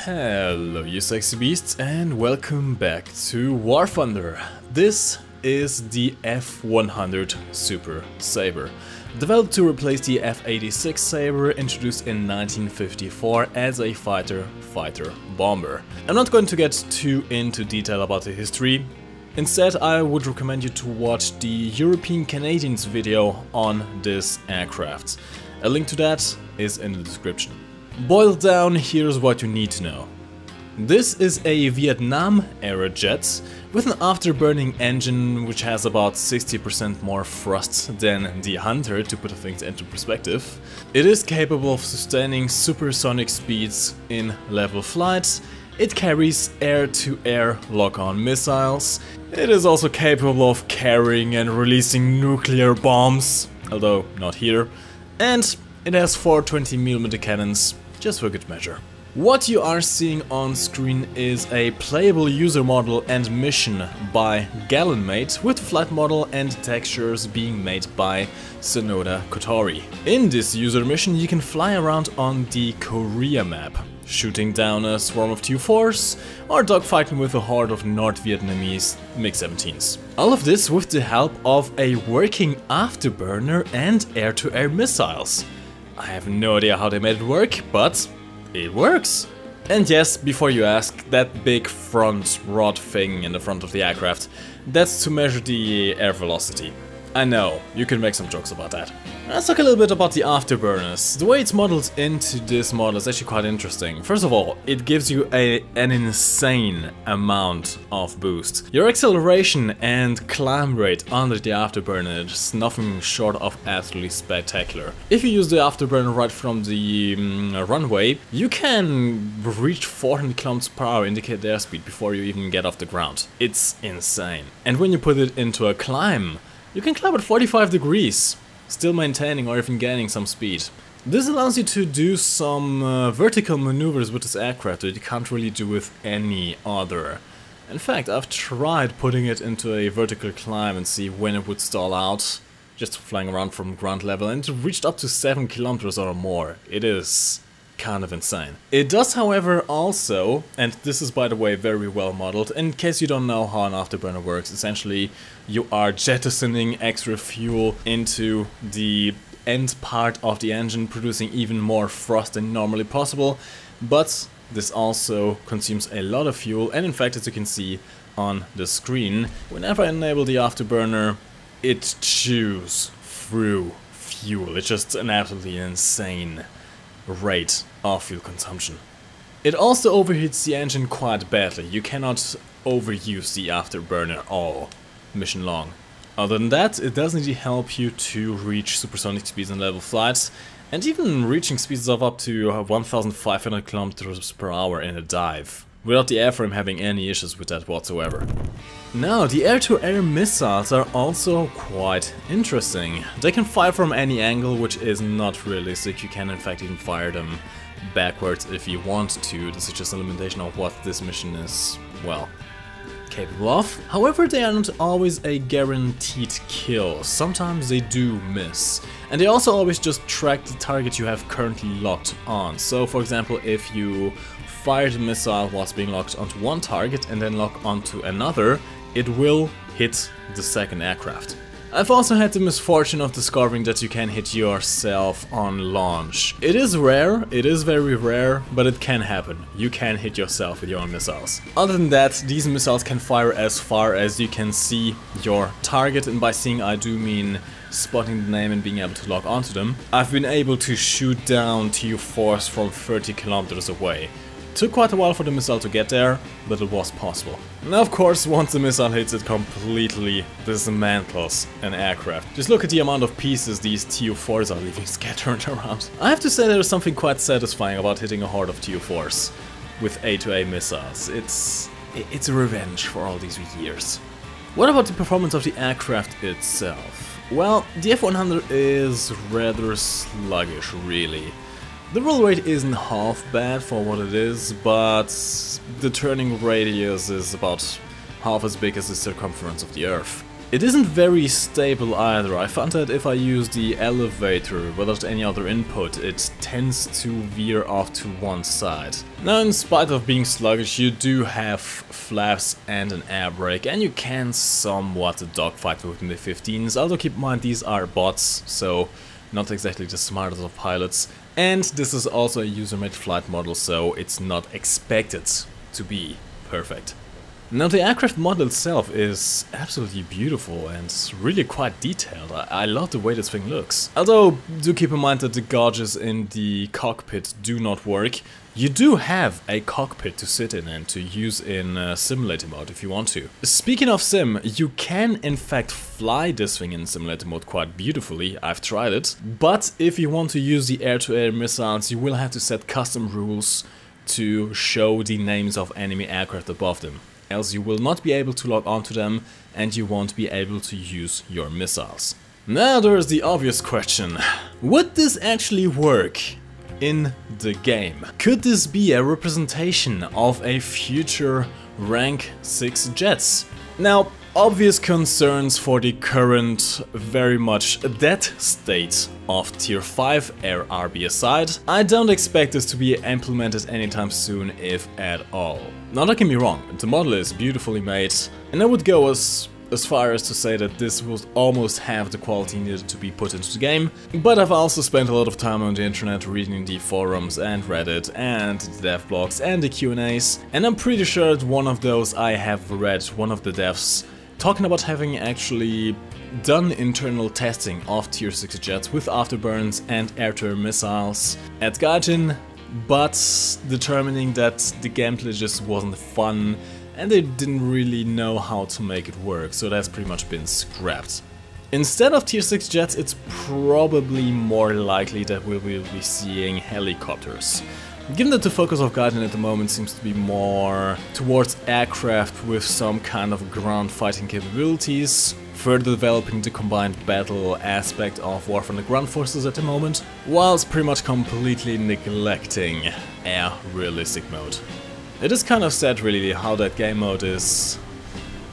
Hello you sexy beasts and welcome back to War Thunder. This is the F-100 Super Sabre. Developed to replace the F-86 Sabre, introduced in 1954 as a fighter bomber. I'm not going to get too into detail about the history. Instead, I would recommend you to watch the European Canadians video on this aircraft. A link to that is in the description. Boiled down, here's what you need to know. This is a Vietnam-era jet with an afterburning engine which has about 60% more thrust than the Hunter, to put things into perspective. It is capable of sustaining supersonic speeds in level flight. It carries air-to-air lock-on missiles. It is also capable of carrying and releasing nuclear bombs, although not here. And it has 4 20mm cannons, just for good measure. What you are seeing on screen is a playable user model and mission by Gallonmate, with flight model and textures being made by Sennheiser. In this user mission you can fly around on the Korea map, shooting down a swarm of Tu-4s or dogfighting with a horde of North Vietnamese MiG-17s. All of this with the help of a working afterburner and air-to-air missiles. I have no idea how they made it work, but it works! And yes, before you ask, that big front rod thing in the front of the aircraft, that's to measure the air velocity. I know, you can make some jokes about that. Let's talk a little bit about the Afterburners. The way it's modeled into this model is actually quite interesting. First of all, it gives you an insane amount of boost. Your acceleration and climb rate under the Afterburner is nothing short of absolutely spectacular. If you use the Afterburner right from the runway, you can reach 400 km/h indicated airspeed before you even get off the ground. It's insane. And when you put it into a climb, you can climb at 45 degrees, still maintaining or even gaining some speed. This allows you to do some vertical maneuvers with this aircraft that you can't really do with any other. In fact, I've tried putting it into a vertical climb and see when it would stall out, just flying around from ground level, and it reached up to 7 kilometers or more. It is kind of insane. It does, however, also, and this is by the way very well modeled, in case you don't know how an afterburner works, essentially you are jettisoning extra fuel into the end part of the engine, producing even more thrust than normally possible, but this also consumes a lot of fuel, and in fact, as you can see on the screen, whenever I enable the afterburner, it chews through fuel. It's just an absolutely insane rate of fuel consumption. It also overheats the engine quite badly. You cannot overuse the afterburner all mission long. Other than that, it does indeed help you to reach supersonic speeds in level flights, and even reaching speeds of up to 1500 km/h in a dive, without the airframe having any issues with that whatsoever. Now, the air-to-air missiles are also quite interesting. They can fire from any angle, which is not realistic. You can in fact even fire them backwards if you want to. This is just a limitation of what this mission is, well, capable of. However, they are not always a guaranteed kill. Sometimes they do miss. And they also always just track the target you have currently locked on. So, for example, if you fire the missile whilst being locked onto one target and then lock onto another, it will hit the second aircraft. I've also had the misfortune of discovering that you can hit yourself on launch. It is rare, it is very rare, but it can happen. You can hit yourself with your own missiles. Other than that, these missiles can fire as far as you can see your target, and by seeing I do mean spotting the name and being able to lock onto them. I've been able to shoot down Tu-4s from 30 kilometers away. Took quite a while for the missile to get there, but it was possible. Now of course, once the missile hits, it completely dismantles an aircraft. Just look at the amount of pieces these Tu-4s are leaving scattered around. I have to say there is something quite satisfying about hitting a horde of Tu-4s with A-to-A missiles. It's a revenge for all these years. What about the performance of the aircraft itself? Well, the F-100 is rather sluggish, really. The roll rate isn't half bad for what it is, but the turning radius is about half as big as the circumference of the Earth. It isn't very stable either. I found that if I use the elevator without any other input, it tends to veer off to one side. Now, in spite of being sluggish, you do have flaps and an air brake, and you can somewhat dogfight within the 15s, although keep in mind these are bots, so not exactly the smartest of pilots. And this is also a user-made flight model, so it's not expected to be perfect. Now, the aircraft model itself is absolutely beautiful and really quite detailed. I love the way this thing looks. Although, do keep in mind that the gauges in the cockpit do not work. You do have a cockpit to sit in and to use in simulator mode if you want to. Speaking of sim, you can in fact fly this thing in simulator mode quite beautifully. I've tried it. But if you want to use the air-to-air missiles, you will have to set custom rules to show the names of enemy aircraft above them. Else you will not be able to log onto them and you won't be able to use your missiles. Now there's the obvious question. Would this actually work in the game? Could this be a representation of a future rank 6 jets? Now, obvious concerns for the current very much dead state of tier 5 air RB aside, I don't expect this to be implemented anytime soon, if at all. Now don't get me wrong, the model is beautifully made, and I would go as far as to say that this will almost have the quality needed to be put into the game, but I've also spent a lot of time on the internet reading the forums and Reddit and the dev blogs and the Q&As, and I'm pretty sure that one of those I have read one of the devs talking about having actually done internal testing of tier 6 jets with afterburners and air-to-air missiles at Gaijin, but determining that the gameplay just wasn't fun and they didn't really know how to make it work, so that's pretty much been scrapped. Instead of tier 6 jets, it's probably more likely that we will be seeing helicopters. Given that the focus of Gaijin at the moment seems to be more towards aircraft with some kind of ground fighting capabilities, further developing the combined battle aspect of War from the Ground Forces at the moment, whilst pretty much completely neglecting air realistic mode. It is kind of sad really how that game mode is,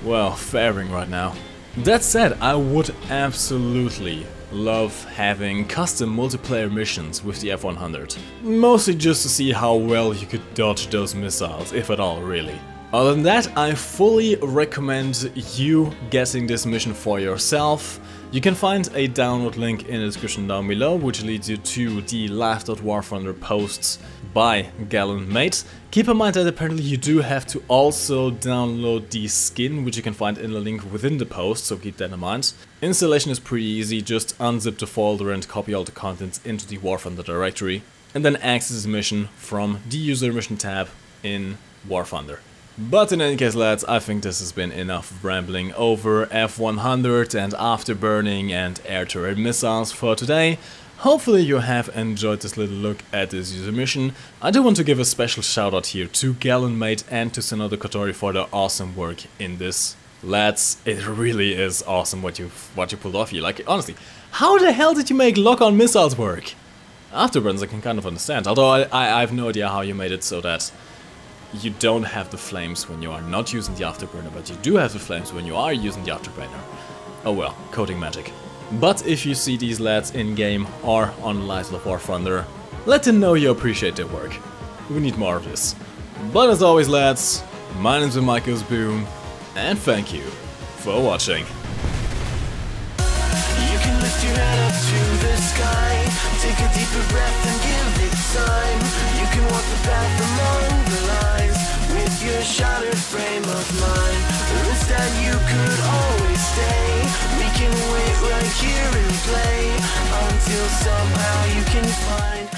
well, faring right now. That said, I would absolutely love having custom multiplayer missions with the F-100. Mostly just to see how well you could dodge those missiles, if at all really. Other than that, I fully recommend you getting this mission for yourself. You can find a download link in the description down below, which leads you to the Live.WarThunder posts by Gallonmate. Keep in mind that apparently you do have to also download the skin, which you can find in the link within the post, so keep that in mind. Installation is pretty easy, just unzip the folder and copy all the contents into the War Thunder directory, and then access the mission from the user mission tab in War Thunder. But in any case, lads, I think this has been enough rambling over F-100 and afterburning and air-to-air missiles for today. Hopefully you have enjoyed this little look at this user mission. I do want to give a special shout out here to Gallonmate and to Sennheiser Kotori for their awesome work in this. Lads, it really is awesome what you pulled off here. Like, honestly, how the hell did you make lock-on missiles work? Afterburners I can kind of understand, although I have no idea how you made it so that you don't have the flames when you are not using the afterburner, but you do have the flames when you are using the afterburner. Oh well, coding magic. But if you see these lads in-game or on Live.WarThunder, let them know you appreciate their work. We need more of this. But as always, lads, my name's MikeGoesBoom, and thank you for watching. You can lift your head up to the sky, take a deeper breath and give it time. You can walk the path among the lines with your shattered frame of mind. Or instead you could always stay. We can wait right here and play until somehow you can find